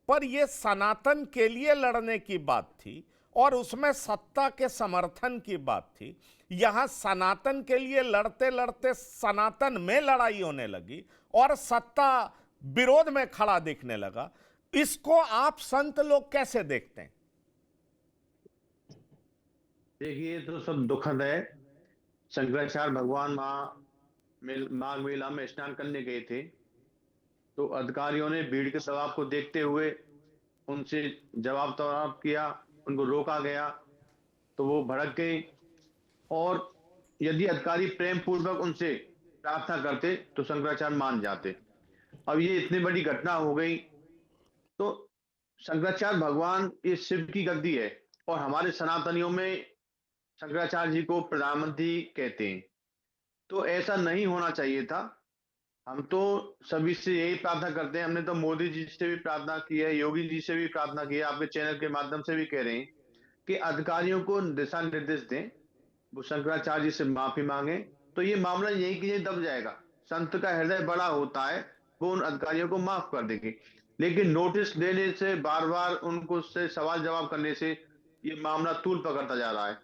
पर यह सनातन के लिए लड़ने की बात थी और उसमें सत्ता के समर्थन की बात थी। यहां सनातन के लिए लड़ते लड़ते सनातन में लड़ाई होने लगी और सत्ता विरोध में खड़ा दिखने लगा। इसको आप संत लोग कैसे देखते हैं? देखिए, तो सब दुखद है। शंकराचार्य भगवान माघ मेला में स्नान करने गए थे, तो अधिकारियों ने भीड़ के दबाव को देखते हुए उनसे जवाब किया। उनको रोका गया तो वो भड़क गए, और यदि अधिकारी प्रेम पूर्वक उनसे प्रार्थना करते तो शंकराचार्य मान जाते। अब ये इतनी बड़ी घटना हो गई, तो शंकराचार्य भगवान ये शिव की गद्दी है, और हमारे सनातनियों में शंकराचार्य जी को प्रधानमंत्री कहते हैं। तो ऐसा नहीं होना चाहिए था। हम तो सभी से यही प्रार्थना करते हैं। हमने तो मोदी जी से भी प्रार्थना की है, योगी जी से भी प्रार्थना की है, आपके चैनल के माध्यम से भी कह रहे हैं कि अधिकारियों को दिशा निर्देश दें, वो शंकराचार्य जी से माफी मांगे, तो ये मामला यही कि यही दब जाएगा। संत का हृदय बड़ा होता है, वो उन अधिकारियों को माफ कर देंगे। लेकिन नोटिस देने से, बार बार उनको से सवाल जवाब करने से ये मामला तूल पकड़ता जा रहा है।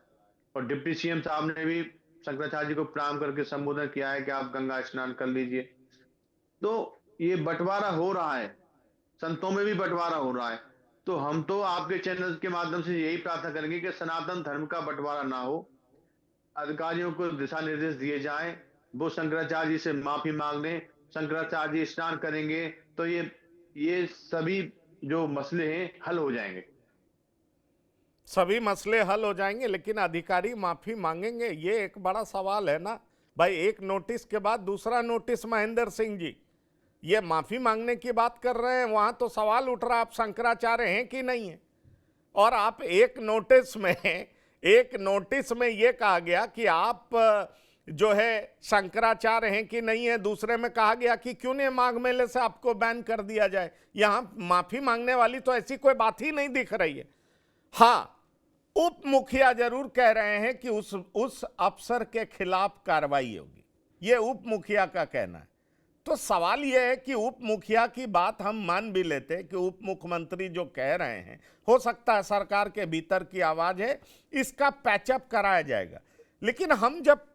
और डिप्टी सीएम साहब ने भी शंकराचार्य जी को प्रणाम करके संबोधन किया है कि आप गंगा स्नान कर लीजिए। तो ये बंटवारा हो रहा है, संतों में भी बंटवारा हो रहा है। तो हम तो आपके चैनल के माध्यम से यही प्रार्थना करेंगे कि सनातन धर्म का बंटवारा ना हो, अधिकारियों को दिशा निर्देश दिए जाएं, वो शंकराचार्य जी से माफी मांग लें, शंकराचार्य जी स्नान करेंगे तो ये सभी जो मसले हैं हल हो जाएंगे। सभी मसले हल हो जाएंगे, लेकिन अधिकारी माफी मांगेंगे? ये एक बड़ा सवाल है ना भाई। एक नोटिस के बाद दूसरा नोटिस। महेंद्र सिंह जी, ये माफी मांगने की बात कर रहे हैं, वहां तो सवाल उठ रहा आप शंकराचार्य हैं कि नहीं है। और आप एक नोटिस में ये कहा गया कि आप जो है शंकराचार्य हैं कि नहीं है, दूसरे में कहा गया कि क्यों नहीं माघ मेले से आपको बैन कर दिया जाए। यहां माफी मांगने वाली तो ऐसी कोई बात ही नहीं दिख रही है। हाँ, उप मुखिया जरूर कह रहे हैं कि उस अफसर के खिलाफ कार्रवाई होगी, यह उप मुखिया का कहना है। तो सवाल यह है कि उप मुखिया की बात हम मान भी लेते कि उप मुख्यमंत्री जो कह रहे हैं, हो सकता है सरकार के भीतर की आवाज है, इसका पैचअप कराया जाएगा। लेकिन हम जब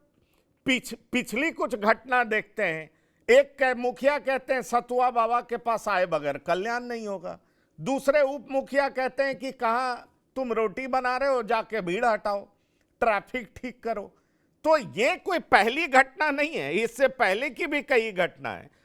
पिछली कुछ घटना देखते हैं, एक मुखिया कहते हैं सतुआ बाबा के पास आए बगैर कल्याण नहीं होगा, दूसरे उप मुखिया कहते हैं कि कहां तुम रोटी बना रहे हो, जाके भीड़ हटाओ, ट्रैफिक ठीक करो। तो ये कोई पहली घटना नहीं है, इससे पहले की भी कई घटना है।